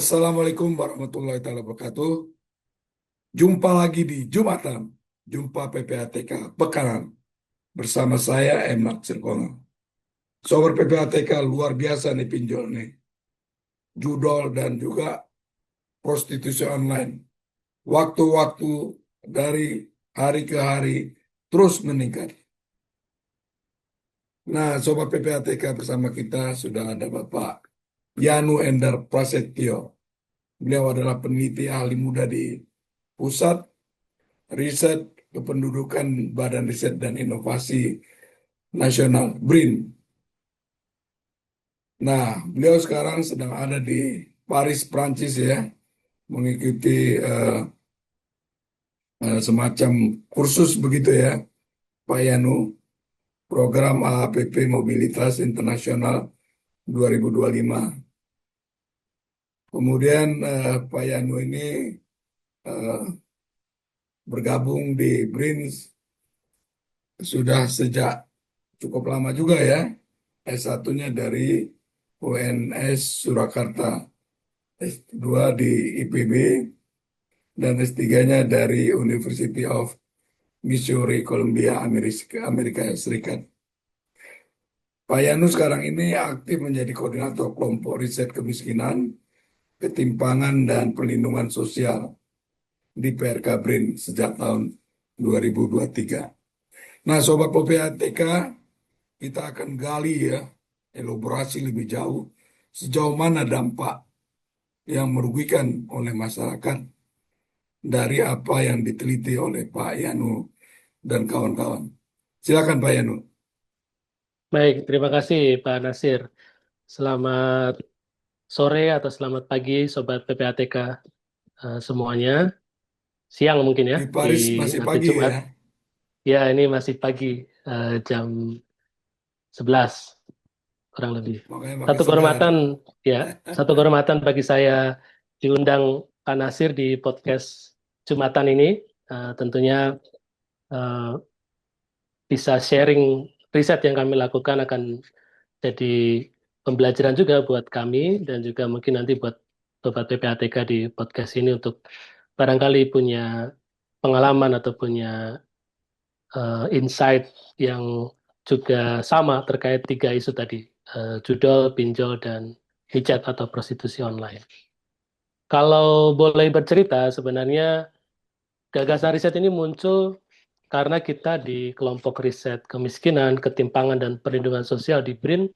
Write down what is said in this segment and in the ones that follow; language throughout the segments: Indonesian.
Assalamualaikum warahmatullahi taala wabarakatuh. Jumpa lagi di Jumatan, jumpa PPATK Pekanan bersama saya Emak Sirkono. Sobat PPATK luar biasa nih pinjol nih, judol dan juga prostitusi online. Waktu-waktu dari hari ke hari terus meningkat. Nah, Sobat PPATK bersama kita sudah ada Bapak Yanu Endar Prasetyo. Beliau adalah peneliti ahli muda di Pusat Riset Kependudukan Badan Riset dan Inovasi Nasional BRIN. Nah, beliau sekarang sedang ada di Paris, Prancis ya, mengikuti semacam kursus begitu ya, Pak Yanu, program AAPP Mobilitas Internasional 2025. Kemudian Pak Yanu ini eh, bergabung di BRIN sudah sejak cukup lama juga ya. S1-nya dari UNS Surakarta, S2 di IPB, dan S3-nya dari University of Missouri, Columbia, Amerika Serikat. Pak Yanu sekarang ini aktif menjadi koordinator kelompok riset kemiskinan, ketimpangan, dan perlindungan sosial di PRK BRIN sejak tahun 2023. Nah, Sobat PPATK, kita akan gali ya, elaborasi lebih jauh, sejauh mana dampak yang merugikan oleh masyarakat dari apa yang diteliti oleh Pak Yanu dan kawan-kawan. Silakan Pak Yanu. Baik, terima kasih Pak Nasir. Selamat sore atau selamat pagi Sobat PPATK semuanya. Siang mungkin ya, Di di Paris masih nanti pagi Jumat. ya. Ya, ini masih pagi, jam 11 kurang lebih. Makanya pakai Satu segar. kehormatan, ya, satu kehormatan bagi saya diundang Pak Nasir di podcast Jumatan ini. Tentunya eh, bisa sharing riset yang kami lakukan akan jadi pembelajaran juga buat kami dan juga mungkin nanti buat Sobat PPATK di podcast ini untuk barangkali punya pengalaman atau punya insight yang juga sama terkait tiga isu tadi, judol, pinjol, dan hijab atau prostitusi online. Kalau boleh bercerita, sebenarnya gagasan riset ini muncul karena kita di kelompok riset kemiskinan, ketimpangan, dan perlindungan sosial di BRIN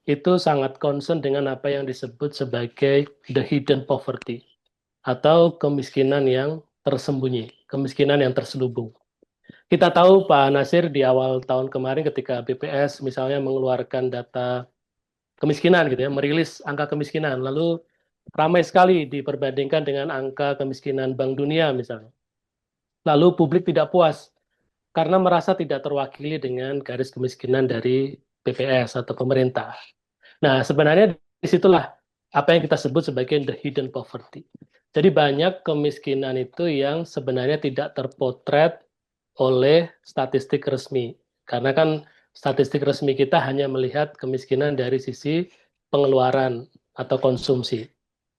itu sangat concern dengan apa yang disebut sebagai the hidden poverty atau kemiskinan yang tersembunyi, kemiskinan yang terselubung. Kita tahu Pak Nasir di awal tahun kemarin ketika BPS misalnya mengeluarkan data kemiskinan gitu ya, merilis angka kemiskinan, lalu ramai sekali diperbandingkan dengan angka kemiskinan Bank Dunia misalnya. Lalu publik tidak puas karena merasa tidak terwakili dengan garis kemiskinan dari BPS atau pemerintah. Nah, sebenarnya disitulah apa yang kita sebut sebagai the hidden poverty. Jadi banyak kemiskinan itu yang sebenarnya tidak terpotret oleh statistik resmi. Karena kan statistik resmi kita hanya melihat kemiskinan dari sisi pengeluaran atau konsumsi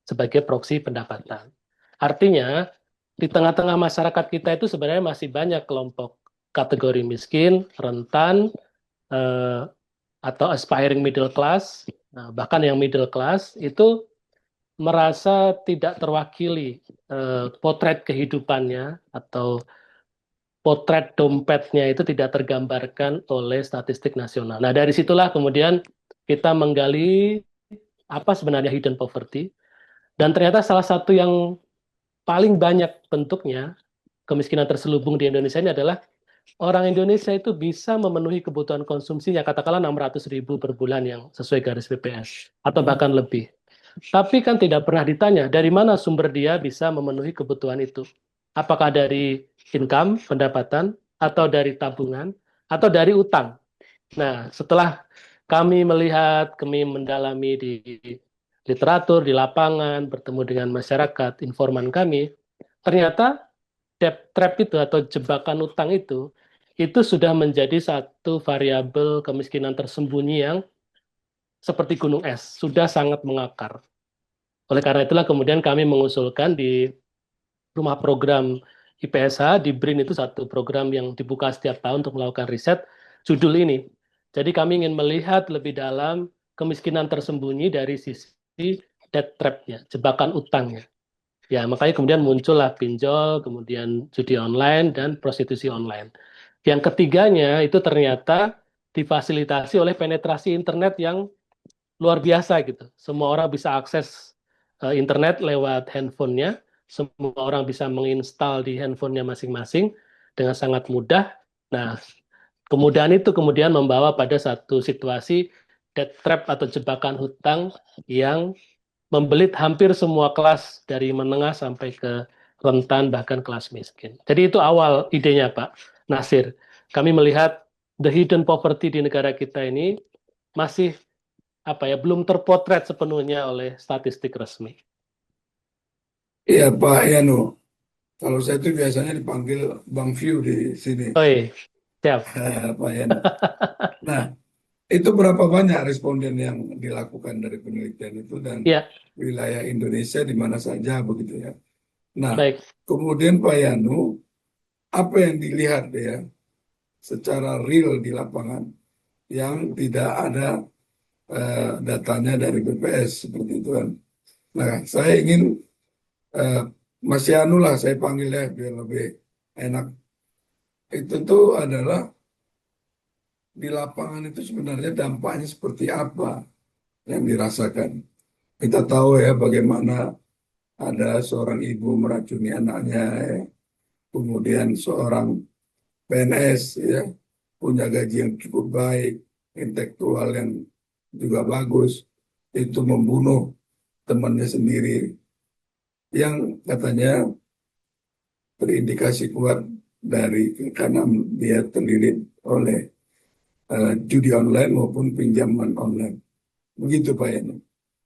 sebagai proksi pendapatan. Artinya, di tengah-tengah masyarakat kita itu sebenarnya masih banyak kelompok kategori miskin, rentan, eh, atau aspiring middle class, nah, bahkan yang middle class itu merasa tidak terwakili potret kehidupannya atau potret dompetnya itu tidak tergambarkan oleh statistik nasional. Nah, dari situlah kemudian kita menggali apa sebenarnya hidden poverty, dan ternyata salah satu yang paling banyak bentuknya kemiskinan terselubung di Indonesia ini adalah orang Indonesia itu bisa memenuhi kebutuhan konsumsinya, katakanlah 600.000 per bulan yang sesuai garis BPS, atau Hmm. bahkan lebih. Tapi kan tidak pernah ditanya dari mana sumber dia bisa memenuhi kebutuhan itu. Apakah dari income, pendapatan, atau dari tabungan, atau dari utang. Nah, setelah kami mendalami di literatur, di lapangan, bertemu dengan masyarakat, informan kami, ternyata debt trap itu atau jebakan utang itu sudah menjadi satu variabel kemiskinan tersembunyi yang seperti gunung es, sudah sangat mengakar. Oleh karena itulah kemudian kami mengusulkan di rumah program IPSH di BRIN itu satu program yang dibuka setiap tahun untuk melakukan riset judul ini. Jadi kami ingin melihat lebih dalam kemiskinan tersembunyi dari sisi debt trap-nya, jebakan utangnya. Ya, makanya kemudian muncullah pinjol, kemudian judi online, dan prostitusi online. Yang ketiganya itu ternyata difasilitasi oleh penetrasi internet yang luar biasa gitu. Semua orang bisa akses internet lewat handphonenya, semua orang bisa menginstal di handphonenya masing-masing dengan sangat mudah. Nah, kemudahan itu kemudian membawa pada satu situasi debt trap atau jebakan hutang yang membelit hampir semua kelas dari menengah sampai ke rentan bahkan kelas miskin. Jadi itu awal idenya Pak Nasir. Kami melihat the hidden poverty di negara kita ini masih belum terpotret sepenuhnya oleh statistik resmi. Iya Pak Yano, kalau saya itu biasanya dipanggil Bang View di sini, Oi, siap. Pak Yano. Nah, itu berapa banyak responden yang dilakukan dari penelitian itu dan Ya, wilayah Indonesia di mana saja begitu ya. Nah, baik. kemudian Pak Yano, apa yang dilihat ya secara real di lapangan yang tidak ada datanya dari BPS seperti itu kan. Nah, saya ingin eh, Mas Yanu lah saya panggil ya biar lebih enak. Itu tuh adalah di lapangan itu sebenarnya dampaknya seperti apa yang dirasakan. Kita tahu ya bagaimana ada seorang ibu meracuni anaknya, ya. Kemudian seorang PNS ya punya gaji yang cukup baik, intelektual yang juga bagus, itu membunuh temannya sendiri yang katanya terindikasi kuat dari karena dia terlilit oleh judi online maupun pinjaman online. Begitu Pak Yani.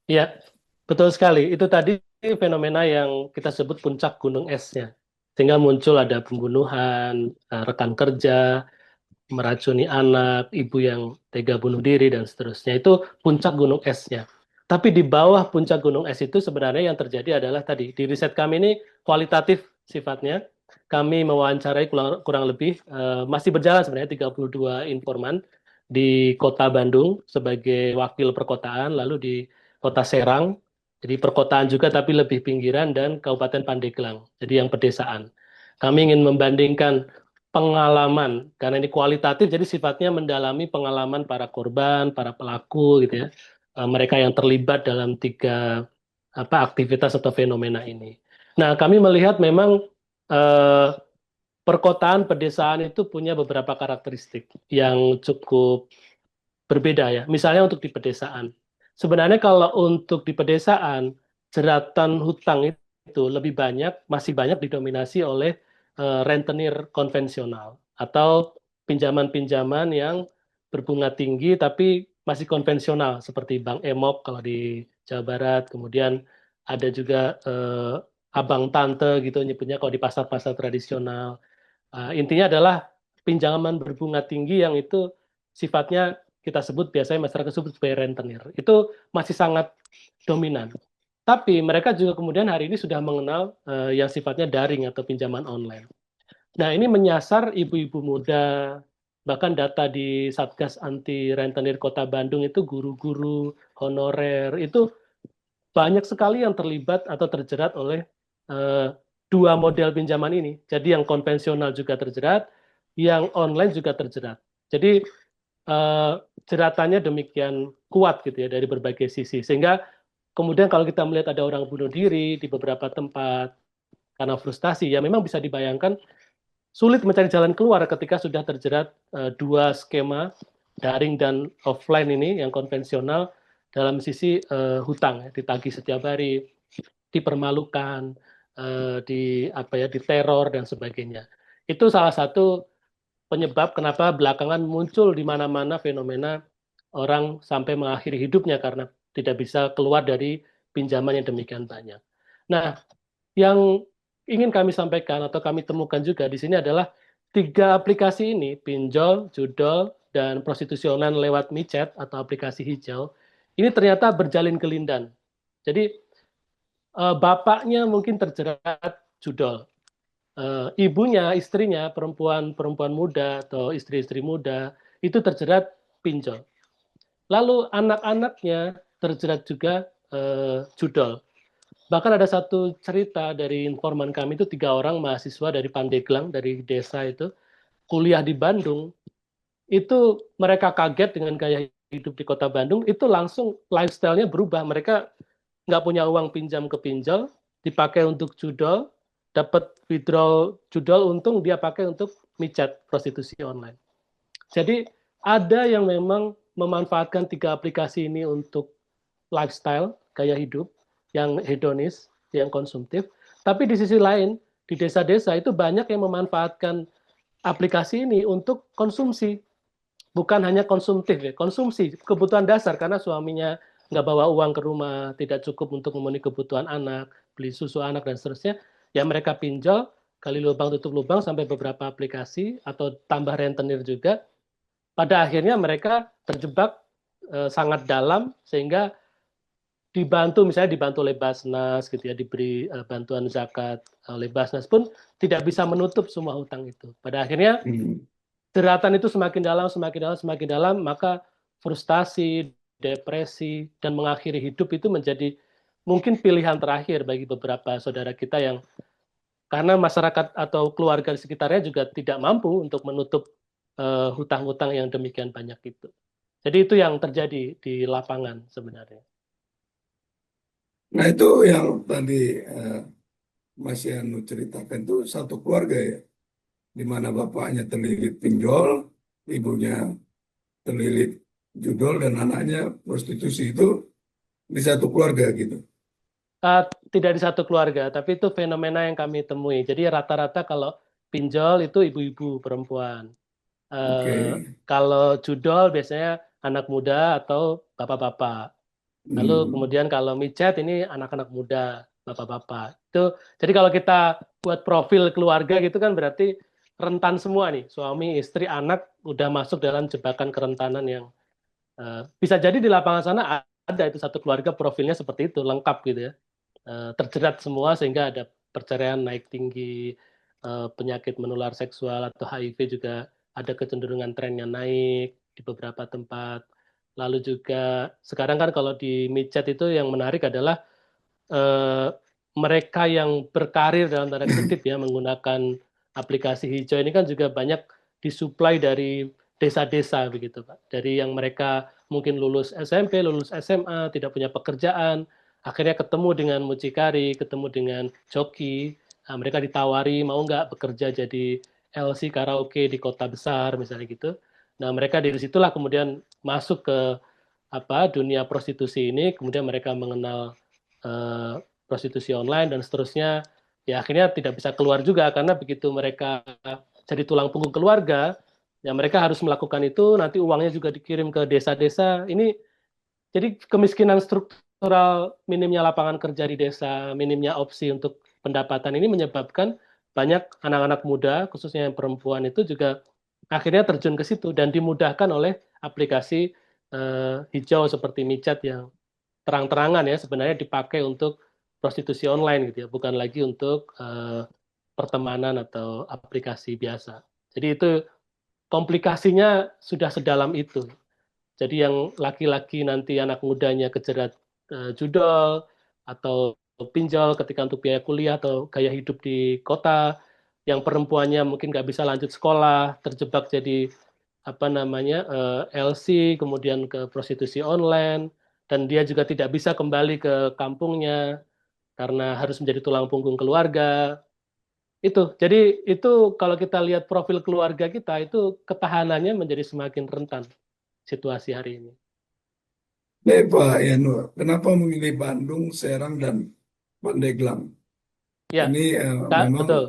Ya, betul sekali. Itu tadi fenomena yang kita sebut puncak gunung esnya. Sehingga muncul ada pembunuhan, rekan kerja, meracuni anak, ibu yang tega bunuh diri, dan seterusnya. Itu puncak gunung esnya. Tapi di bawah puncak gunung es itu sebenarnya yang terjadi adalah tadi, di riset kami ini kualitatif sifatnya. Kami mewawancarai kurang lebih, masih berjalan sebenarnya 32 informan di kota Bandung sebagai wakil perkotaan, lalu di kota Serang, jadi perkotaan juga tapi lebih pinggiran, dan Kabupaten Pandeglang, jadi yang pedesaan. Kami ingin membandingkan pengalaman, karena ini kualitatif, jadi sifatnya mendalami pengalaman para korban, para pelaku, gitu ya, mereka yang terlibat dalam tiga aktivitas atau fenomena ini. Nah, kami melihat memang eh, perkotaan, pedesaan itu punya beberapa karakteristik yang cukup berbeda ya. Misalnya untuk di pedesaan. Sebenarnya kalau untuk di pedesaan, jeratan hutang itu lebih banyak, masih banyak didominasi oleh rentenir konvensional atau pinjaman-pinjaman yang berbunga tinggi tapi masih konvensional seperti Bank Emok kalau di Jawa Barat, kemudian ada juga abang tante gitu nyebutnya kalau di pasar-pasar tradisional. Intinya adalah pinjaman berbunga tinggi yang itu sifatnya kita sebut biasanya masyarakat sebut sebagai rentenir. Itu masih sangat dominan. Tapi mereka juga kemudian hari ini sudah mengenal yang sifatnya daring atau pinjaman online. Nah, ini menyasar ibu-ibu muda, bahkan data di Satgas Anti Rentenir Kota Bandung itu guru-guru honorer, itu banyak sekali yang terlibat atau terjerat oleh eh, dua model pinjaman ini. Jadi yang konvensional juga terjerat, yang online juga terjerat. Jadi eh, jeratannya demikian kuat gitu ya dari berbagai sisi. Sehingga kemudian kalau kita melihat ada orang bunuh diri di beberapa tempat karena frustasi, ya memang bisa dibayangkan sulit mencari jalan keluar ketika sudah terjerat dua skema daring dan offline ini yang konvensional dalam sisi hutang ya, ditagih setiap hari, dipermalukan, diteror dan sebagainya. Itu salah satu penyebab kenapa belakangan muncul di mana-mana fenomena orang sampai mengakhiri hidupnya karena tidak bisa keluar dari pinjaman yang demikian banyak. Nah, yang ingin kami sampaikan atau kami temukan juga di sini adalah tiga aplikasi ini, pinjol, judol, dan prostitusi online lewat micet atau aplikasi hijau, ini ternyata berjalin kelindan. Jadi Bapaknya mungkin terjerat judol. Ibunya, istrinya, perempuan muda atau istri-istri muda itu terjerat pinjol. Lalu anak-anaknya terjerat juga judol. Bahkan ada satu cerita dari informan kami itu 3 orang mahasiswa dari Pandeglang, dari desa itu, kuliah di Bandung, itu mereka kaget dengan gaya hidup di kota Bandung, itu langsung lifestyle-nya berubah. Mereka nggak punya uang pinjam ke pinjol, dipakai untuk judol, dapat withdrawal judol, untung dia pakai untuk micat prostitusi online. Jadi ada yang memang memanfaatkan 3 aplikasi ini untuk lifestyle, gaya hidup, yang hedonis, yang konsumtif. Tapi di sisi lain, di desa-desa itu banyak yang memanfaatkan aplikasi ini untuk konsumsi. Bukan hanya konsumtif ya, konsumsi, kebutuhan dasar karena suaminya nggak bawa uang ke rumah, tidak cukup untuk memenuhi kebutuhan anak, beli susu anak dan seterusnya, ya mereka pinjol, kali lubang tutup lubang sampai beberapa aplikasi atau tambah rentenir juga. Pada akhirnya mereka terjebak sangat dalam sehingga dibantu oleh Basnas gitu ya, diberi bantuan zakat oleh Basnas pun tidak bisa menutup semua hutang itu. Pada akhirnya Hmm. jeratan itu semakin dalam, semakin dalam, semakin dalam, maka frustasi, depresi, dan mengakhiri hidup itu menjadi mungkin pilihan terakhir bagi beberapa saudara kita yang karena masyarakat atau keluarga di sekitarnya juga tidak mampu untuk menutup hutang-hutang yang demikian banyak itu. Jadi itu yang terjadi di lapangan sebenarnya. Nah itu yang tadi eh, Mas Yanu ceritakan itu satu keluarga ya, di mana bapaknya terlilit pinjol, ibunya terlilit judol, dan anaknya prostitusi itu di satu keluarga gitu. Uh, Tidak di satu keluarga, tapi itu fenomena yang kami temui. Jadi rata-rata kalau pinjol itu ibu-ibu perempuan. Oke. Kalau judol biasanya anak muda atau bapak-bapak. Lalu Hmm. kemudian kalau micet ini anak-anak muda, bapak-bapak. Itu jadi kalau kita buat profil keluarga gitu kan berarti rentan semua nih, suami, istri, anak udah masuk dalam jebakan kerentanan yang bisa jadi di lapangan sana ada itu satu keluarga profilnya seperti itu, lengkap gitu ya. Terjerat semua sehingga ada perceraian naik tinggi, penyakit menular seksual atau HIV juga ada kecenderungan trennya naik di beberapa tempat. Lalu juga sekarang kan kalau di micet itu yang menarik adalah eh, mereka yang berkarir dalam tanda kutip ya menggunakan aplikasi hijau ini kan juga banyak disuplai dari desa-desa begitu Pak. Dari yang mereka mungkin lulus SMP, lulus SMA, tidak punya pekerjaan, akhirnya ketemu dengan mucikari, ketemu dengan joki, nah, mereka ditawari mau nggak bekerja jadi LC karaoke di kota besar misalnya gitu. Nah mereka dari situlah kemudian masuk ke dunia prostitusi ini, kemudian mereka mengenal eh, prostitusi online dan seterusnya, ya akhirnya tidak bisa keluar juga karena begitu mereka jadi tulang punggung keluarga, ya mereka harus melakukan itu, nanti uangnya juga dikirim ke desa-desa. Ini jadi kemiskinan struktural, minimnya lapangan kerja di desa, minimnya opsi untuk pendapatan ini menyebabkan banyak anak-anak muda, khususnya yang perempuan itu juga akhirnya terjun ke situ dan dimudahkan oleh aplikasi hijau seperti micat yang terang-terangan ya sebenarnya dipakai untuk prostitusi online gitu ya, bukan lagi untuk pertemanan atau aplikasi biasa. Jadi itu komplikasinya sudah sedalam itu. Jadi yang laki-laki nanti anak mudanya kejerat judol atau pinjol ketika untuk biaya kuliah atau gaya hidup di kota, yang perempuannya mungkin nggak bisa lanjut sekolah, terjebak jadi LC, kemudian ke prostitusi online, dan dia juga tidak bisa kembali ke kampungnya karena harus menjadi tulang punggung keluarga. Jadi itu kalau kita lihat profil keluarga kita itu ketahanannya menjadi semakin rentan situasi hari ini. Nih Pak Yanu, kenapa memilih Bandung, Serang, dan Pandeglang? Ya, Ini Kak, memang betul.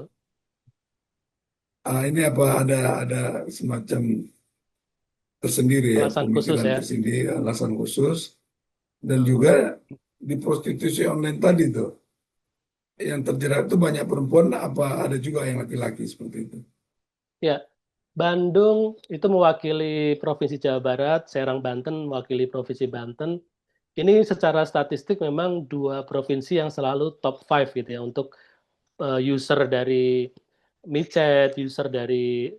ini apa ada semacam tersendiri ya, Alasan khusus pemikiran ya. tersendiri, alasan khusus, dan Betul. juga di prostitusi online tadi tuh yang terjerat itu banyak perempuan, apa ada juga yang laki-laki seperti itu? Ya, Bandung itu mewakili Provinsi Jawa Barat, Serang Banten mewakili Provinsi Banten. ini secara statistik memang dua provinsi yang selalu top 5 gitu ya untuk user dari micet, user dari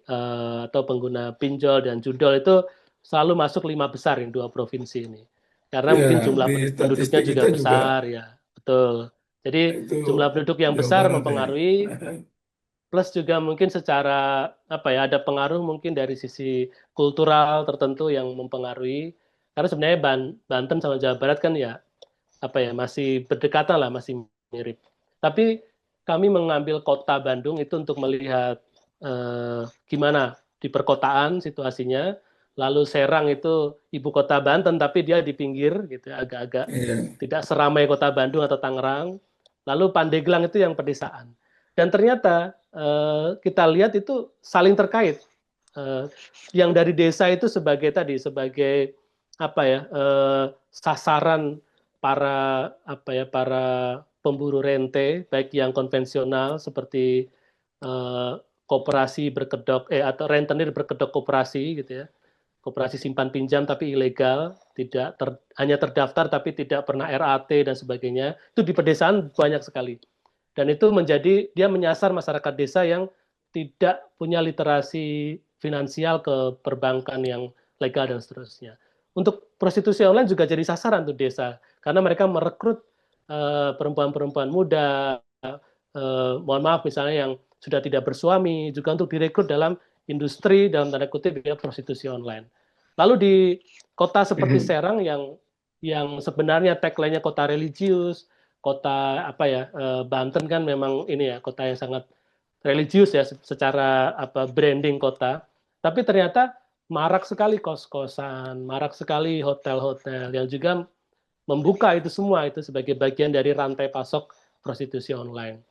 atau pengguna pinjol dan judol itu selalu masuk 5 besar yang dua provinsi ini. Karena Ya, mungkin jumlah di penduduknya statistik juga kita juga besar ya, betul. Jadi itu jumlah penduduk yang Jawa besar Barat ya. mempengaruhi, plus juga mungkin secara apa ya ada pengaruh mungkin dari sisi kultural tertentu yang mempengaruhi. Karena sebenarnya Banten sama Jawa Barat kan ya apa ya masih berdekatan lah, masih mirip. Tapi kami mengambil kota Bandung itu untuk melihat gimana di perkotaan situasinya. Lalu Serang itu ibu kota Banten, tapi dia di pinggir gitu, agak-agak Iya. tidak seramai kota Bandung atau Tangerang. Lalu Pandeglang itu yang pedesaan. Dan ternyata kita lihat itu saling terkait. Eh, yang dari desa itu sebagai tadi sebagai apa ya sasaran para apa ya para pemburu rente baik yang konvensional seperti eh, koperasi berkedok atau rentenir berkedok koperasi gitu ya, koperasi simpan pinjam tapi ilegal, tidak hanya terdaftar tapi tidak pernah RAT dan sebagainya, itu di pedesaan banyak sekali. Dan itu menjadi dia menyasar masyarakat desa yang tidak punya literasi finansial ke perbankan yang legal dan seterusnya. Untuk prostitusi online juga jadi sasaran tuh desa karena mereka merekrut perempuan-perempuan muda, mohon maaf misalnya yang sudah tidak bersuami juga untuk direkrut dalam industri dalam tanda kutip ya prostitusi online. Lalu di kota seperti Serang yang sebenarnya tagline-nya kota religius, kota apa ya Banten kan memang ini ya kota yang sangat religius ya secara apa branding kota. Tapi ternyata marak sekali kos-kosan, marak sekali hotel-hotel yang juga membuka itu semua itu sebagai bagian dari rantai pasok prostitusi online.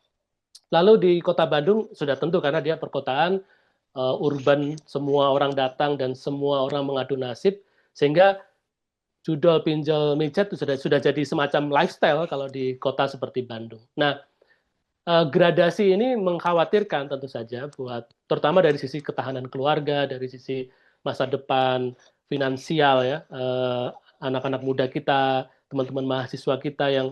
Lalu di kota Bandung sudah tentu karena dia perkotaan urban, semua orang datang dan semua orang mengadu nasib sehingga judol pinjol micet itu sudah jadi semacam lifestyle kalau di kota seperti Bandung. Nah, gradasi ini mengkhawatirkan tentu saja buat terutama dari sisi ketahanan keluarga, dari sisi masa depan finansial ya anak-anak muda kita, teman-teman mahasiswa kita yang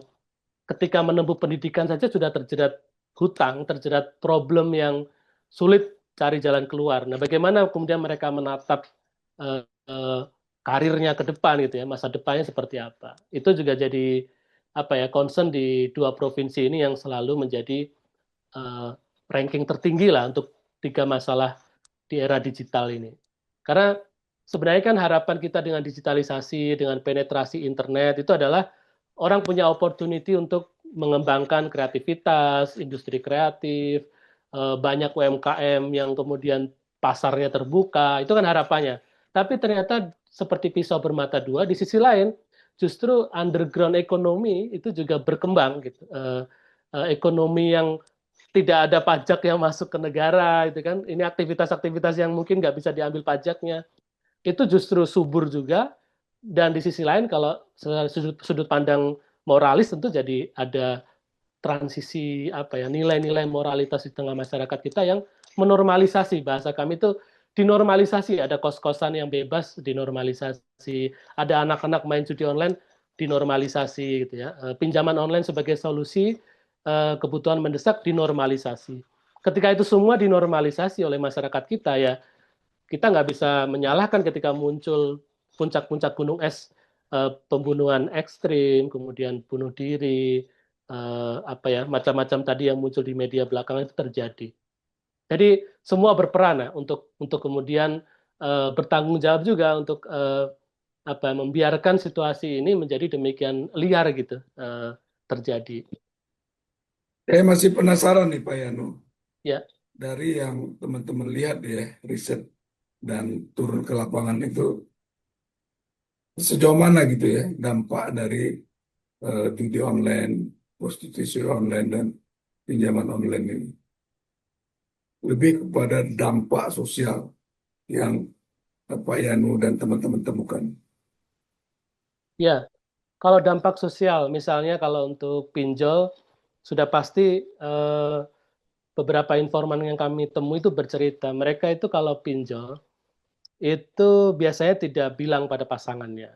ketika menempuh pendidikan saja sudah terjerat hutang, terjerat problem yang sulit cari jalan keluar. Nah, bagaimana kemudian mereka menatap uh, uh, karirnya ke depan gitu ya, masa depannya seperti apa? Itu juga jadi apa ya concern di dua provinsi ini yang selalu menjadi uh, ranking tertinggi lah untuk tiga masalah di era digital ini. Karena sebenarnya kan harapan kita dengan digitalisasi, dengan penetrasi internet itu adalah orang punya opportunity untuk mengembangkan kreativitas, industri kreatif, banyak UMKM yang kemudian pasarnya terbuka, itu kan harapannya. Tapi ternyata seperti pisau bermata dua, di sisi lain justru underground ekonomi itu juga berkembang gitu. Ekonomi yang tidak ada pajak yang masuk ke negara itu kan ini aktivitas-aktivitas yang mungkin nggak bisa diambil pajaknya itu justru subur juga dan di sisi lain kalau sudut pandang moralis tentu jadi ada transisi apa ya nilai-nilai moralitas di tengah masyarakat kita yang menormalisasi bahasa kami itu dinormalisasi ada kos-kosan yang bebas dinormalisasi ada anak-anak main judi online dinormalisasi gitu ya pinjaman online sebagai solusi kebutuhan mendesak dinormalisasi ketika itu semua dinormalisasi oleh masyarakat kita ya kita nggak bisa menyalahkan ketika muncul puncak-puncak gunung es pembunuhan ekstrim, kemudian bunuh diri, apa ya macam-macam tadi yang muncul di media belakangan itu terjadi. Jadi semua berperan ya, untuk kemudian bertanggung jawab juga untuk apa membiarkan situasi ini menjadi demikian liar gitu terjadi. Saya masih penasaran nih Pak Yano, Ya, dari yang teman-teman lihat ya, riset dan turun ke lapangan itu, sejauh mana gitu ya dampak dari judi online, prostitusi online, dan pinjaman online ini. Lebih kepada dampak sosial yang Pak Yano dan teman-teman temukan. ya. Kalau dampak sosial, misalnya kalau untuk pinjol sudah pasti beberapa informan yang kami temui itu bercerita, mereka itu kalau pinjol itu biasanya tidak bilang pada pasangannya.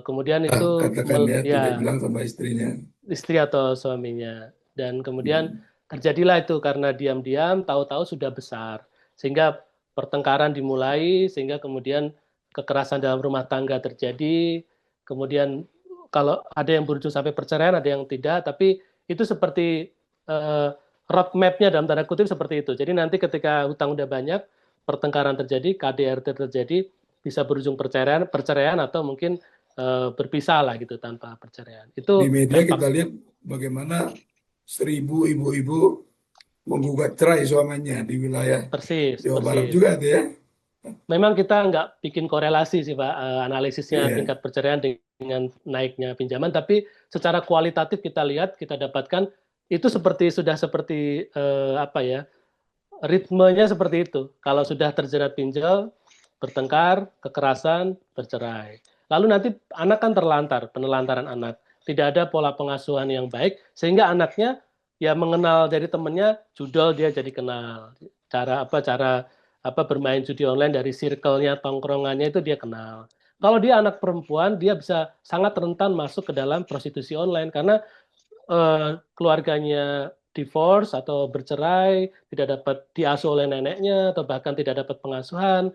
Kemudian Ah, itu katakan ya, tidak ya bilang sama istrinya. istri atau suaminya. Dan kemudian Hmm. terjadilah itu karena diam-diam, tahu-tahu sudah besar. Sehingga pertengkaran dimulai, sehingga kemudian kekerasan dalam rumah tangga terjadi. Kemudian kalau ada yang berujung sampai perceraian, ada yang tidak. Tapi itu seperti eh, roadmap-nya dalam tanda kutip seperti itu. Jadi nanti ketika hutang udah banyak, pertengkaran terjadi, KDRT terjadi, bisa berujung perceraian, perceraian atau mungkin berpisah lah gitu tanpa perceraian. Di Itu media kita dampak lihat bagaimana 1.000 ibu-ibu menggugat cerai suaminya di wilayah persis, Jawa Barat persis. juga tuh ya. Memang kita nggak bikin korelasi sih Pak, analisisnya Iya. tingkat perceraian dengan naiknya pinjaman, tapi secara kualitatif kita lihat, kita dapatkan itu seperti sudah seperti apa ya, ritmenya seperti itu. Kalau sudah terjerat pinjol, bertengkar, kekerasan, bercerai. Lalu nanti anak kan terlantar, penelantaran anak. Tidak ada pola pengasuhan yang baik, sehingga anaknya ya mengenal dari temennya judol dia jadi kenal. Cara bermain judi online dari circle-nya, tongkrongannya itu dia kenal. Kalau dia anak perempuan, dia bisa sangat rentan masuk ke dalam prostitusi online karena keluarganya divorce atau bercerai, tidak dapat diasuh oleh neneknya, atau bahkan tidak dapat pengasuhan,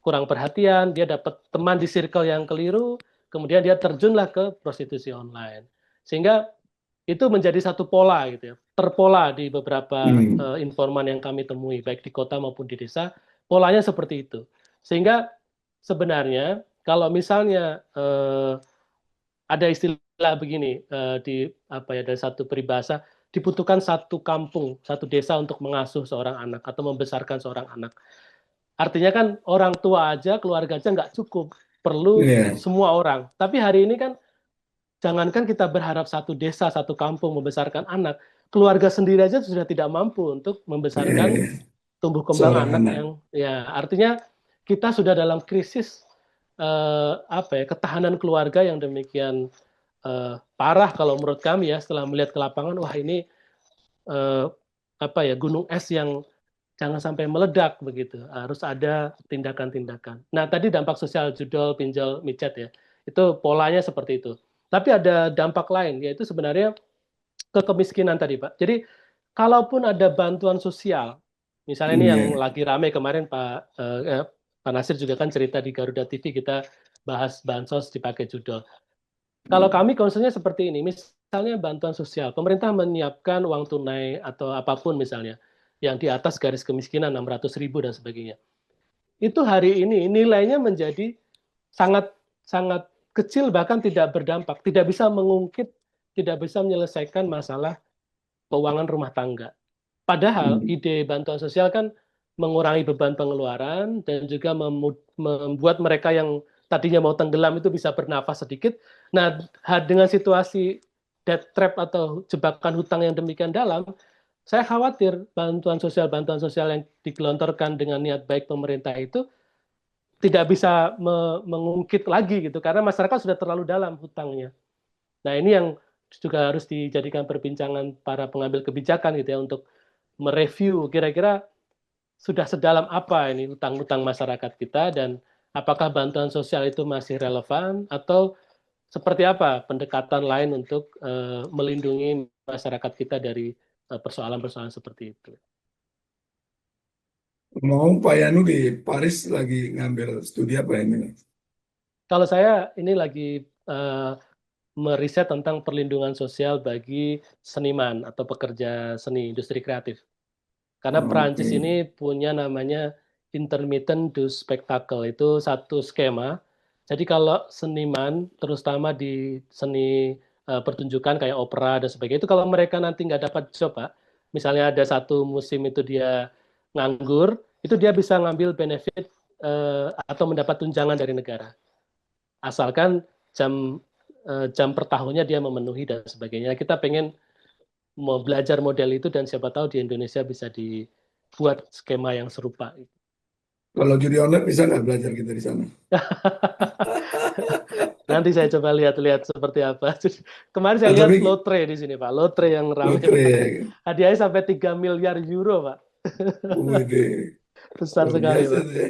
kurang perhatian, dia dapat teman di circle yang keliru, kemudian dia terjunlah ke prostitusi online. Sehingga itu menjadi satu pola gitu ya, terpola di beberapa Hmm. informan yang kami temui, baik di kota maupun di desa, polanya seperti itu. Sehingga sebenarnya kalau misalnya ada istilah begini di apa ya dari satu peribahasa dibutuhkan satu kampung, satu desa untuk mengasuh seorang anak atau membesarkan seorang anak. Artinya kan orang tua aja, keluarga aja nggak cukup, perlu Iya. semua orang. Tapi hari ini kan jangankan kita berharap satu desa, satu kampung membesarkan anak, keluarga sendiri aja sudah tidak mampu untuk Iya, membesarkan iya. tumbuh kembang Seorang anak anak. yang ya artinya kita sudah dalam krisis apa ya ketahanan keluarga yang demikian parah kalau menurut kami ya setelah melihat ke lapangan wah ini eh, apa ya gunung es yang jangan sampai meledak begitu harus ada tindakan-tindakan. Nah tadi dampak sosial judol pinjol micet ya itu polanya seperti itu. Tapi ada dampak lain yaitu sebenarnya ke kemiskinan tadi Pak. Jadi kalaupun ada bantuan sosial, misalnya ini yang Iya. lagi rame kemarin Pak Nasir juga kan cerita di Garuda TV kita bahas bansos dipakai judol. Kalau kami concernnya seperti ini, misalnya bantuan sosial, pemerintah menyiapkan uang tunai atau apapun misalnya, yang di atas garis kemiskinan 600.000 dan sebagainya. Itu hari ini nilainya menjadi sangat sangat kecil bahkan tidak berdampak, tidak bisa mengungkit, tidak bisa menyelesaikan masalah keuangan rumah tangga. Padahal Hmm. ide bantuan sosial kan mengurangi beban pengeluaran dan juga membuat mereka yang tadinya mau tenggelam itu bisa bernafas sedikit. Nah, dengan situasi debt trap atau jebakan hutang yang demikian dalam, saya khawatir bantuan sosial yang digelontorkan dengan niat baik pemerintah itu tidak bisa mengungkit lagi gitu karena masyarakat sudah terlalu dalam hutangnya. Nah, ini yang juga harus dijadikan perbincangan para pengambil kebijakan gitu ya untuk mereview kira-kira sudah sedalam apa ini hutang-hutang masyarakat kita dan apakah bantuan sosial itu masih relevan atau seperti apa pendekatan lain untuk melindungi masyarakat kita dari persoalan-persoalan seperti itu. Mau Pak Yanu di Paris lagi ngambil studi apa ini? Kalau saya ini lagi uh, meriset tentang perlindungan sosial bagi seniman atau pekerja seni industri kreatif. Karena Oke. Perancis ini punya namanya intermittent du spectacle, itu satu skema. Jadi kalau seniman, terutama di seni pertunjukan kayak opera dan sebagainya, itu kalau mereka nanti nggak dapat job, Pak, misalnya ada satu musim itu dia nganggur, itu dia bisa ngambil benefit atau mendapat tunjangan dari negara. Asalkan jam per tahunnya dia memenuhi dan sebagainya. Kita pengen mau belajar model itu dan siapa tahu di Indonesia bisa dibuat skema yang serupa. Kalau judi online bisa nggak belajar kita di sana? Nanti saya coba lihat-lihat seperti apa. Kemarin saya Ah, lihat tapi lotre di sini, Pak. Lotre yang ramai, Pak. lotre, Hadiahnya sampai 3 miliar euro, Pak. wih, Besar luar sekali, biasa Pak. tuh ya.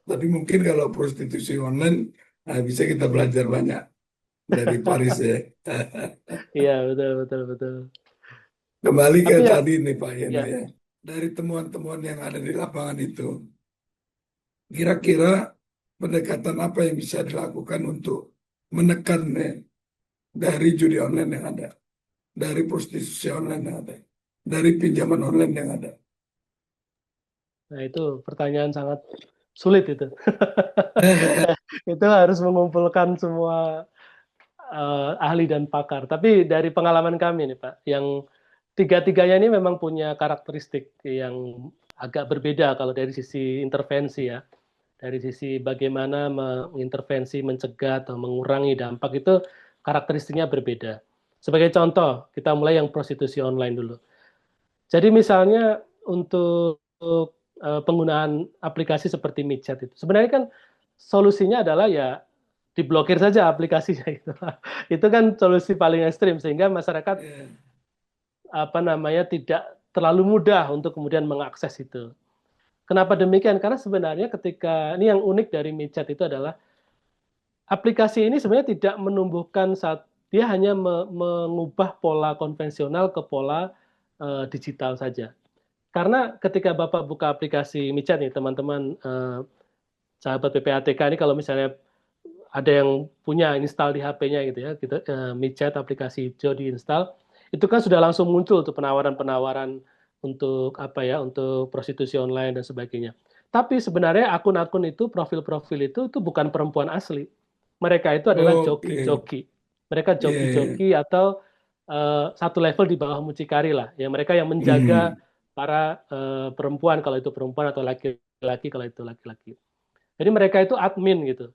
Tapi mungkin kalau prostitusi online Nah, bisa kita belajar banyak dari Paris ya. Iya, betul, betul, betul. Kembali ke Tapi ya, tadi nih Pak Yeno ya, ya. Dari temuan-temuan yang ada di lapangan itu, kira-kira pendekatan apa yang bisa dilakukan untuk menekan ya, dari judi online yang ada, dari prostitusi online yang ada, dari pinjaman online yang ada. nah itu pertanyaan sangat sulit itu. Itu harus mengumpulkan semua ahli dan pakar. Tapi dari pengalaman kami nih Pak, yang tiga-tiganya ini memang punya karakteristik yang agak berbeda kalau dari sisi intervensi ya. Dari sisi bagaimana mengintervensi, mencegah atau mengurangi dampak itu karakteristiknya berbeda. Sebagai contoh, kita mulai yang prostitusi online dulu. Jadi misalnya untuk penggunaan aplikasi seperti micet itu, sebenarnya kan solusinya adalah ya diblokir saja aplikasinya itu. Itu kan solusi paling ekstrim sehingga masyarakat Ya, apa namanya tidak terlalu mudah untuk kemudian mengakses itu. Kenapa demikian? Karena sebenarnya ketika ini yang unik dari micet itu adalah aplikasi ini sebenarnya tidak menumbuhkan saat dia hanya mengubah pola konvensional ke pola digital saja. Karena ketika Bapak buka aplikasi micet nih teman-teman sahabat PPATK ini kalau misalnya ada yang punya install di HP-nya gitu ya, gitu, micet aplikasi hijau diinstal, itu kan sudah langsung muncul tuh penawaran-penawaran untuk apa ya, untuk prostitusi online dan sebagainya. Tapi sebenarnya akun-akun itu, profil-profil itu bukan perempuan asli. Mereka itu adalah oke, joki-joki. Mereka iya, iya. joki-joki atau satu level di bawah mucikari lah. Ya mereka yang menjaga Hmm, para perempuan kalau itu perempuan atau laki-laki kalau itu laki-laki. Jadi mereka itu admin gitu.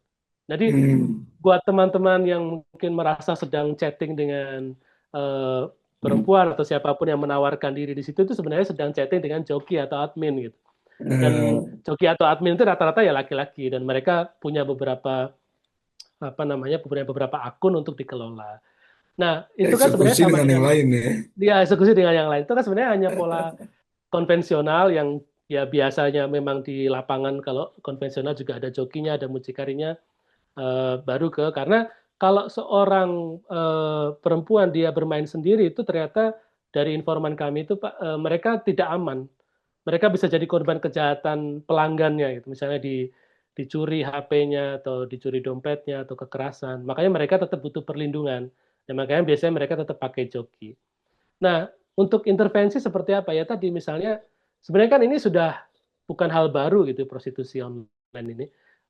Jadi hmm, buat teman-teman yang mungkin merasa sedang chatting dengan uh, hmm. perempuan atau siapapun yang menawarkan diri di situ itu sebenarnya sedang chatting dengan joki atau admin gitu. Dan Eh, joki atau admin itu rata-rata ya laki-laki dan mereka punya beberapa apa namanya punya beberapa akun untuk dikelola. Nah, itu kan sebenarnya eksekusi sama dengan yang dengan lain ya. dia eksekusi dengan yang lain. Itu kan sebenarnya hanya pola konvensional yang ya biasanya memang di lapangan kalau konvensional juga ada jokinya, ada mucikarinya baru ke karena kalau seorang perempuan dia bermain sendiri itu ternyata dari informan kami itu Pak mereka tidak aman. Mereka bisa jadi korban kejahatan pelanggannya gitu. Misalnya dicuri HP-nya atau dicuri dompetnya atau kekerasan. Makanya mereka tetap butuh perlindungan. Dan makanya biasanya mereka tetap pakai joki. Nah, untuk intervensi seperti apa ya tadi misalnya sebenarnya kan ini sudah bukan hal baru gitu prostitusi online ini.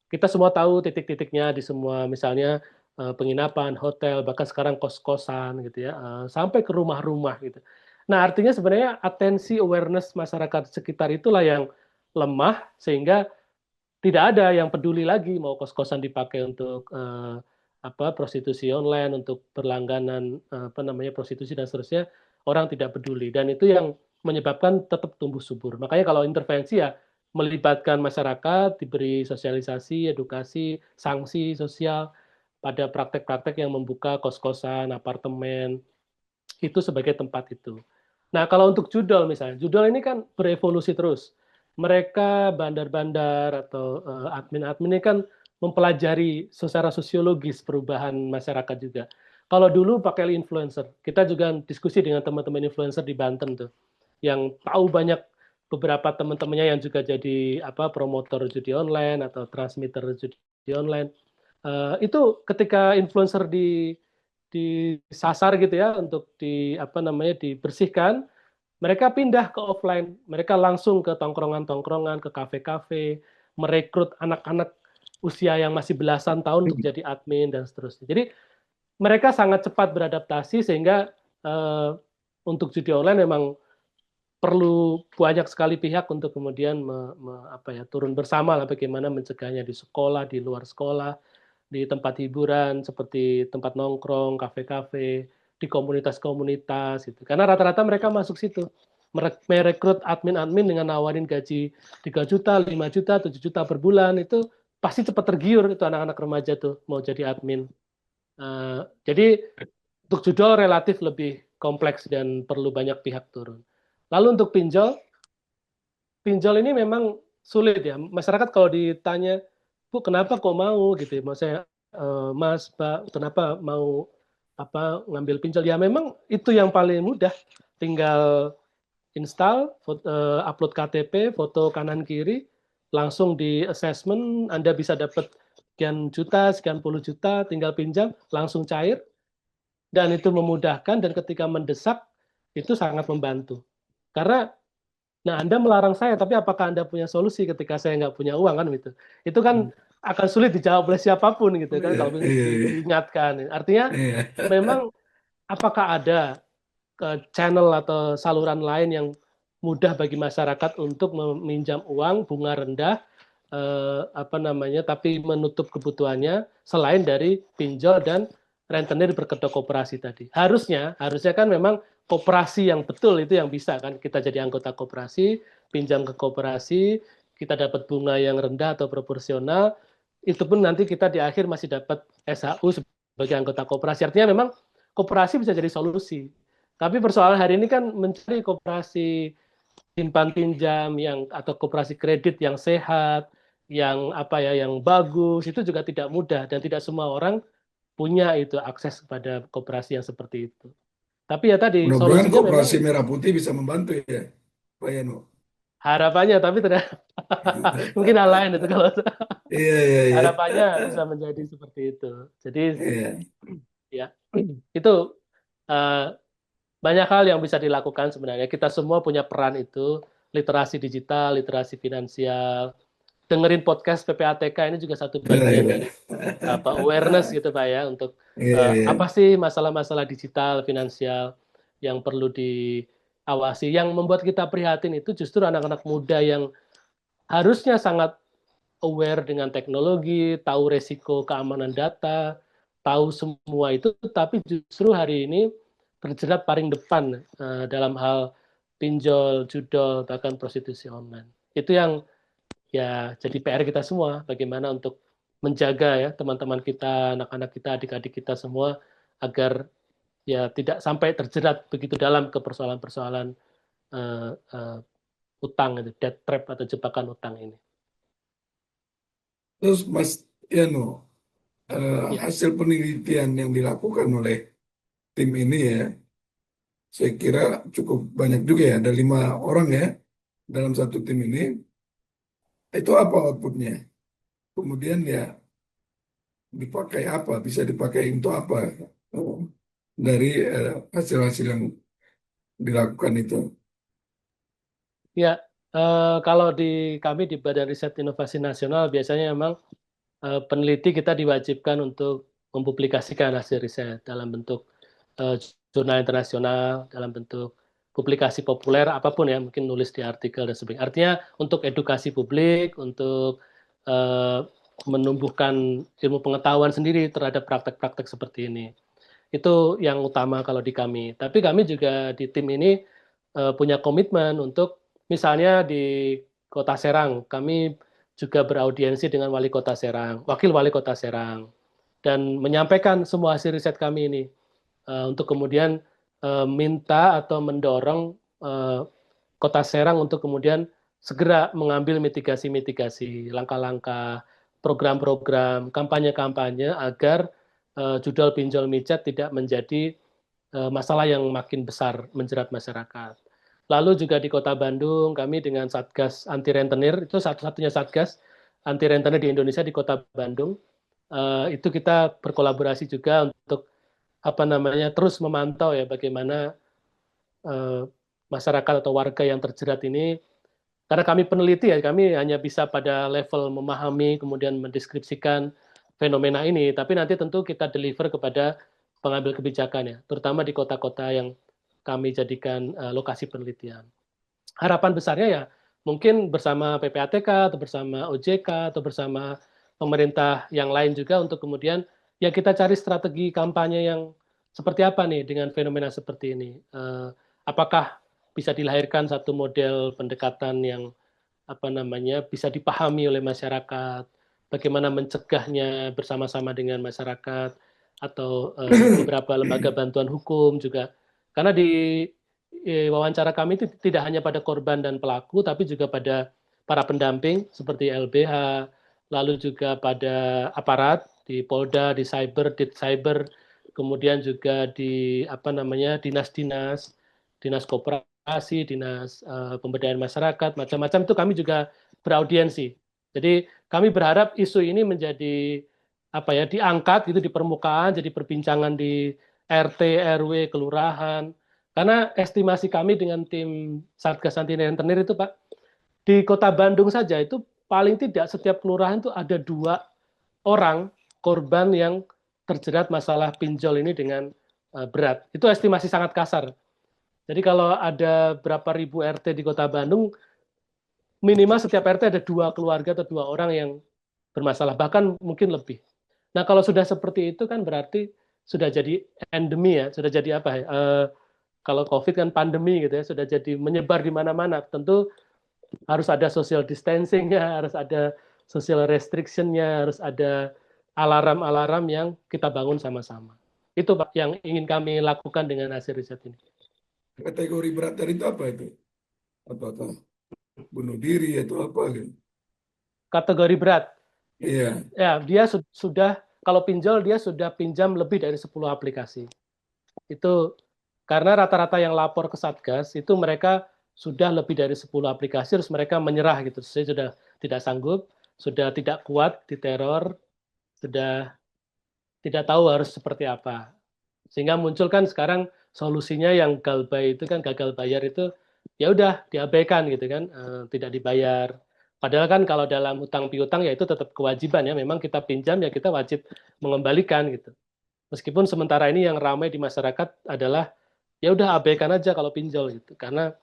Kita semua tahu titik-titiknya di semua misalnya penginapan, hotel, bahkan sekarang kos-kosan gitu ya, sampai ke rumah-rumah gitu. Nah, artinya sebenarnya atensi awareness masyarakat sekitar itulah yang lemah sehingga tidak ada yang peduli lagi mau kos-kosan dipakai untuk apa prostitusi online, untuk berlangganan apa namanya prostitusi dan seterusnya, orang tidak peduli dan itu yang menyebabkan tetap tumbuh subur. Makanya kalau intervensi ya melibatkan masyarakat, diberi sosialisasi, edukasi, sanksi sosial pada praktek-praktek yang membuka kos-kosan, apartemen, itu sebagai tempat itu. Nah, kalau untuk judol misalnya, judol ini kan berevolusi terus. Mereka bandar-bandar atau admin-admin ini kan mempelajari secara sosiologis perubahan masyarakat juga. Kalau dulu pakai influencer, kita juga diskusi dengan teman-teman influencer di Banten tuh, yang tahu banyak beberapa teman-temannya yang juga jadi apa promotor judi online atau transmitter judi online. Itu ketika influencer disasar gitu ya untuk di apa namanya dibersihkan, mereka pindah ke offline, mereka langsung ke tongkrongan-tongkrongan, ke kafe-kafe, merekrut anak-anak usia yang masih belasan tahun untuk jadi admin dan seterusnya. Jadi mereka sangat cepat beradaptasi sehingga eh, untuk judi online memang perlu banyak sekali pihak untuk kemudian apa ya turun bersama lah bagaimana mencegahnya di sekolah, di luar sekolah, di tempat hiburan seperti tempat nongkrong, kafe-kafe, di komunitas-komunitas gitu. Karena rata-rata mereka masuk situ. Merekrut admin-admin dengan nawarin gaji 3 juta, 5 juta, 7 juta per bulan itu pasti cepat tergiur itu anak-anak remaja tuh mau jadi admin. Jadi untuk judul relatif lebih kompleks dan perlu banyak pihak turun. Lalu untuk pinjol, pinjol ini memang sulit ya. Masyarakat kalau ditanya, Bu, kenapa kok mau gitu ya? Maksudnya Mas, Pak, kenapa mau ngambil pinjol? Ya memang itu yang paling mudah. Tinggal install, upload KTP, foto kanan kiri, langsung di assessment, Anda bisa dapat sekian juta, sekian puluh juta, tinggal pinjam, langsung cair, dan itu memudahkan, dan ketika mendesak, itu sangat membantu. Karena, nah Anda melarang saya, tapi apakah Anda punya solusi ketika saya nggak punya uang, kan gitu. Itu kan akan sulit dijawab oleh siapapun gitu kan, Iya, kalau iya, iya, diingatkan. Artinya, iya. memang apakah ada channel atau saluran lain yang mudah bagi masyarakat untuk meminjam uang bunga rendah, tapi menutup kebutuhannya selain dari pinjol dan rentenir berkedok koperasi tadi. Harusnya kan memang koperasi yang betul itu yang bisa kan, kita jadi anggota koperasi, pinjam ke koperasi, kita dapat bunga yang rendah atau proporsional, itu pun nanti kita di akhir masih dapat SHU sebagai anggota koperasi. Artinya memang koperasi bisa jadi solusi. Tapi persoalan hari ini kan mencari koperasi simpan pinjam yang atau koperasi kredit yang sehat, yang bagus, itu juga tidak mudah, dan tidak semua orang punya itu akses kepada koperasi yang seperti itu. Tapi ya tadi Mudah-mudahan solusinya Koperasi memang Merah Putih bisa membantu ya, Pak Yano. harapannya, tapi tidak mungkin hal lain itu kalau Iya, iya, iya. harapannya bisa menjadi seperti itu. Jadi Iya. ya itu uh, banyak hal yang bisa dilakukan sebenarnya. Kita semua punya peran itu, literasi digital, literasi finansial, dengerin podcast PPATK ini juga satu Iya, bagian iya. dari awareness gitu Pak ya, untuk Iya, iya. apa sih masalah-masalah digital finansial yang perlu diawasi. Yang membuat kita prihatin itu justru anak-anak muda yang harusnya sangat aware dengan teknologi, tahu resiko keamanan data, tahu semua itu, tapi justru hari ini terjerat paling depan dalam hal pinjol, judol, bahkan prostitusi online. Itu yang ya jadi PR kita semua, bagaimana untuk menjaga ya teman-teman kita, anak-anak kita, adik-adik kita semua, agar ya tidak sampai terjerat begitu dalam ke persoalan-persoalan uh, uh, utang, itu debt trap atau jebakan utang ini. Terus Mas Yano, Ya, hasil penelitian yang dilakukan oleh tim ini ya, saya kira cukup banyak juga ya. Ada 5 orang ya dalam satu tim ini. Itu apa outputnya? Kemudian ya dipakai apa? Bisa dipakai untuk apa? Oh, dari hasil-hasil yang dilakukan itu. ya, kalau di kami di Badan Riset Inovasi Nasional biasanya memang peneliti kita diwajibkan untuk mempublikasikan hasil riset dalam bentuk eh, jurnal internasional, dalam bentuk publikasi populer apapun ya, mungkin nulis di artikel dan sebagainya. Artinya untuk edukasi publik, untuk eh, menumbuhkan ilmu pengetahuan sendiri terhadap praktek-praktek seperti ini. Itu yang utama kalau di kami. Tapi kami juga di tim ini punya komitmen untuk misalnya di Kota Serang, kami juga beraudiensi dengan Wali Kota Serang, Wakil Wali Kota Serang, dan menyampaikan semua hasil riset kami ini untuk kemudian minta atau mendorong Kota Serang untuk kemudian segera mengambil mitigasi-mitigasi, langkah-langkah, program-program, kampanye-kampanye agar judol pinjol micet tidak menjadi masalah yang makin besar menjerat masyarakat. Lalu juga di Kota Bandung, kami dengan Satgas Anti Rentenir, itu satu-satunya Satgas Anti Rentenir di Indonesia di Kota Bandung. Itu kita berkolaborasi juga untuk terus memantau ya bagaimana eh, masyarakat atau warga yang terjerat ini, karena kami peneliti ya, kami hanya bisa pada level memahami kemudian mendeskripsikan fenomena ini, tapi nanti tentu kita deliver kepada pengambil kebijakan ya, terutama di kota-kota yang kami jadikan lokasi penelitian. Harapan besarnya ya mungkin bersama PPATK atau bersama OJK atau bersama pemerintah yang lain juga untuk kemudian ya kita cari strategi kampanye yang seperti apa nih dengan fenomena seperti ini. Apakah bisa dilahirkan satu model pendekatan yang bisa dipahami oleh masyarakat, bagaimana mencegahnya bersama-sama dengan masyarakat atau beberapa lembaga bantuan hukum juga. Karena di wawancara kami itu tidak hanya pada korban dan pelaku, tapi juga pada para pendamping seperti LBH, lalu juga pada aparat di Polda, di cyber, di cyber, kemudian juga di apa namanya dinas-dinas, dinas koperasi, dinas pemberdayaan masyarakat, macam-macam itu kami juga beraudiensi. Jadi kami berharap isu ini menjadi apa ya diangkat gitu di permukaan, jadi perbincangan di RT, RW, kelurahan. Karena estimasi kami dengan tim Satgas Anti Rentenir itu Pak, di Kota Bandung saja itu paling tidak setiap kelurahan itu ada 2 orang korban yang terjerat masalah pinjol ini dengan berat. Itu estimasi sangat kasar. Jadi kalau ada berapa ribu RT di Kota Bandung, minimal setiap RT ada 2 keluarga atau 2 orang yang bermasalah, bahkan mungkin lebih. Nah kalau sudah seperti itu kan berarti sudah jadi endemi ya, sudah jadi apa ya? Kalau COVID kan pandemi gitu ya, sudah jadi menyebar di mana-mana. Tentu harus ada social distancing-nya, harus ada social restriction-nya, harus ada alarm-alarm yang kita bangun sama-sama. Itu Pak yang ingin kami lakukan dengan hasil riset ini. Kategori berat dari itu apa itu? Apakah bunuh diri atau apa gitu? Kategori berat, Iya, ya dia sudah kalau pinjol dia sudah pinjam lebih dari 10 aplikasi. Itu karena rata-rata yang lapor ke Satgas itu mereka sudah lebih dari 10 aplikasi terus mereka menyerah gitu. Saya sudah tidak sanggup, sudah tidak kuat diteror, sudah tidak tahu harus seperti apa. Sehingga muncul kan sekarang solusinya yang galbay itu kan gagal bayar itu ya udah diabaikan gitu kan, tidak dibayar. Padahal kan kalau dalam hutang piutang ya itu tetap kewajiban ya, memang kita pinjam ya kita wajib mengembalikan gitu. Meskipun sementara ini yang ramai di masyarakat adalah ya udah abaikan aja kalau pinjol gitu, karena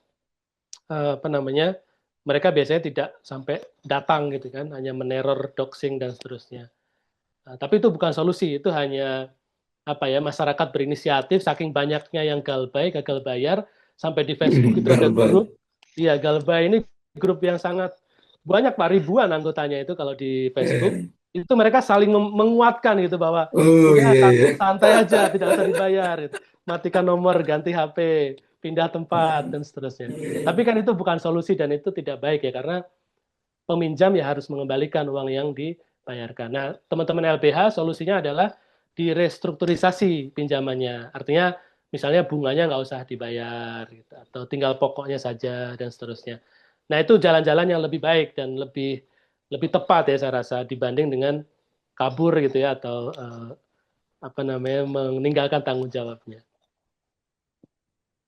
apa namanya mereka biasanya tidak sampai datang gitu kan, hanya meneror, doxing dan seterusnya. Nah, tapi itu bukan solusi, itu hanya apa ya masyarakat berinisiatif saking banyaknya yang galbay gagal bayar sampai di Facebook itu ada galbay. grup iya galbay ini grup yang sangat banyak Pak ribuan anggotanya itu kalau di Facebook Eh. itu mereka saling menguatkan gitu bahwa Oh udah iya iya. santai aja tidak usah dibayar gitu. Matikan nomor ganti HP pindah tempat dan seterusnya tapi kan itu bukan solusi dan itu tidak baik ya karena peminjam ya harus mengembalikan uang yang dibayarkan. Nah, teman-teman LBH solusinya adalah direstrukturisasi pinjamannya. Artinya misalnya bunganya nggak usah dibayar gitu, atau tinggal pokoknya saja dan seterusnya. Nah, itu jalan-jalan yang lebih baik dan lebih lebih tepat ya saya rasa dibanding dengan kabur gitu ya atau apa namanya meninggalkan tanggung jawabnya.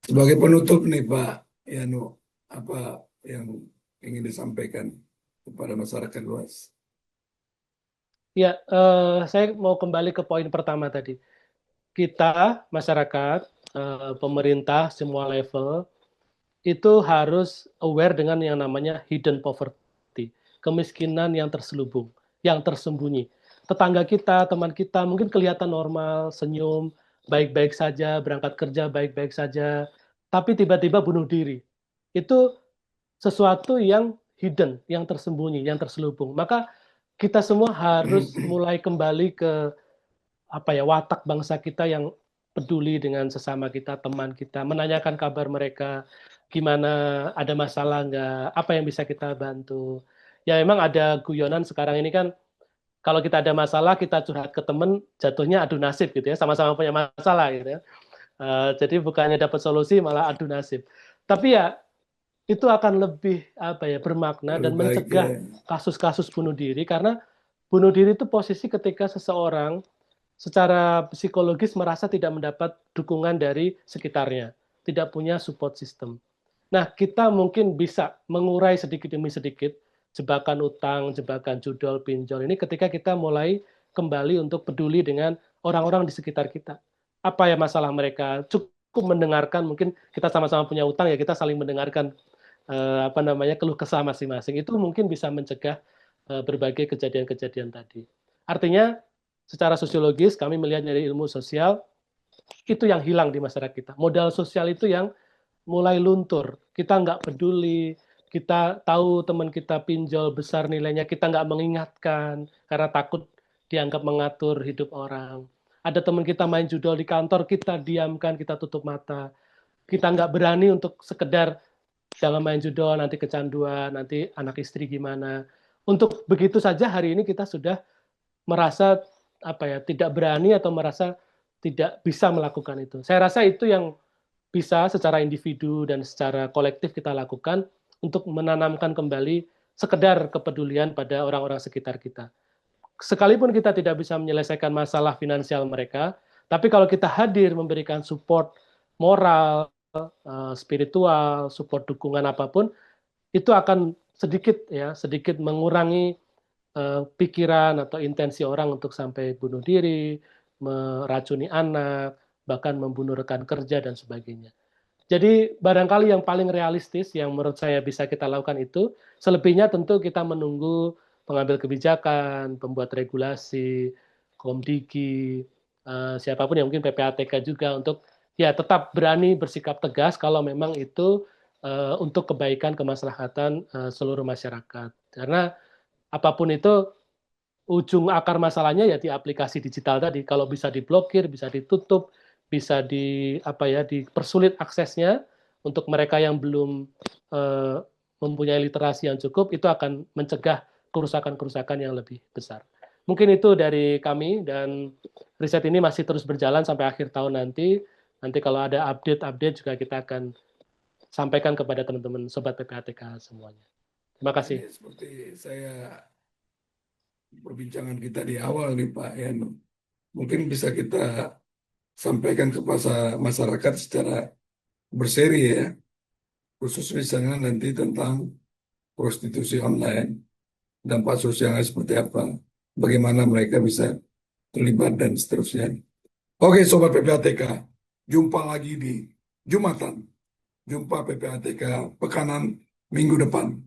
Sebagai penutup nih Pak Yanu, apa yang ingin disampaikan kepada masyarakat luas? Ya, saya mau kembali ke poin pertama tadi. Kita, masyarakat, pemerintah, semua level, itu harus aware dengan yang namanya hidden poverty, kemiskinan yang terselubung, yang tersembunyi. Tetangga kita, teman kita, mungkin kelihatan normal, senyum, baik-baik saja, berangkat kerja baik-baik saja, tapi tiba-tiba bunuh diri. Itu sesuatu yang hidden, yang tersembunyi, yang terselubung. Maka kita semua harus mulai kembali ke apa ya watak bangsa kita yang peduli dengan sesama kita, teman kita, menanyakan kabar mereka, gimana, ada masalah nggak, apa yang bisa kita bantu. Ya memang ada guyonan sekarang ini kan, kalau kita ada masalah, kita curhat ke teman, jatuhnya adu nasib gitu ya, sama-sama punya masalah gitu ya. Jadi bukannya dapat solusi, malah adu nasib. Tapi ya itu akan lebih apa ya bermakna Lebih dan baik ya. mencegah kasus-kasus bunuh diri karena bunuh diri itu posisi ketika seseorang secara psikologis merasa tidak mendapat dukungan dari sekitarnya, tidak punya support system. Nah, kita mungkin bisa mengurai sedikit demi sedikit jebakan utang, jebakan judol, pinjol ini ketika kita mulai kembali untuk peduli dengan orang-orang di sekitar kita. Apa ya masalah mereka? Cukup mendengarkan, mungkin kita sama-sama punya utang ya kita saling mendengarkan apa namanya keluh kesah masing-masing. Itu mungkin bisa mencegah berbagai kejadian-kejadian tadi. Artinya secara sosiologis kami melihat dari ilmu sosial itu yang hilang di masyarakat kita. Modal sosial itu yang mulai luntur. Kita nggak peduli, kita tahu teman kita pinjol besar nilainya, kita nggak mengingatkan karena takut dianggap mengatur hidup orang. Ada teman kita main judol di kantor, kita diamkan, kita tutup mata. Kita nggak berani untuk sekedar jangan main judol, nanti kecanduan, nanti anak istri gimana. Untuk begitu saja hari ini kita sudah merasa tidak berani atau merasa tidak bisa melakukan itu. Saya rasa itu yang bisa secara individu dan secara kolektif kita lakukan untuk menanamkan kembali sekedar kepedulian pada orang-orang sekitar kita. Sekalipun kita tidak bisa menyelesaikan masalah finansial mereka, tapi kalau kita hadir memberikan support moral, spiritual, support dukungan apapun, itu akan sedikit mengurangi pikiran atau intensi orang untuk sampai bunuh diri, meracuni anak, bahkan membunuh rekan kerja dan sebagainya. Jadi barangkali yang paling realistis yang menurut saya bisa kita lakukan itu, selebihnya tentu kita menunggu pengambil kebijakan, pembuat regulasi, Komdigi, siapapun yang mungkin PPATK juga untuk ya tetap berani bersikap tegas kalau memang itu untuk kebaikan kemaslahatan seluruh masyarakat. Karena apapun itu ujung akar masalahnya ya di aplikasi digital tadi. Kalau bisa diblokir, bisa ditutup, bisa dipersulit aksesnya untuk mereka yang belum mempunyai literasi yang cukup, itu akan mencegah kerusakan-kerusakan yang lebih besar. Mungkin itu dari kami, dan riset ini masih terus berjalan sampai akhir tahun nanti. Nanti kalau ada update-update juga kita akan sampaikan kepada teman-teman Sobat PPATK semuanya. Terima kasih. Ini seperti saya perbincangan kita di awal nih Pak Yano. Mungkin bisa kita sampaikan ke masyarakat secara berseri ya, khusus misalnya nanti tentang prostitusi online, dampak sosialnya seperti apa, bagaimana mereka bisa terlibat dan seterusnya. Oke Sobat PPATK, jumpa lagi di Jumatan, jumpa PPATK Pekanan minggu depan.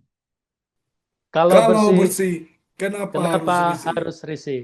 Kalau Kalau bersih, bersih, kenapa harus kenapa risih? harus risih?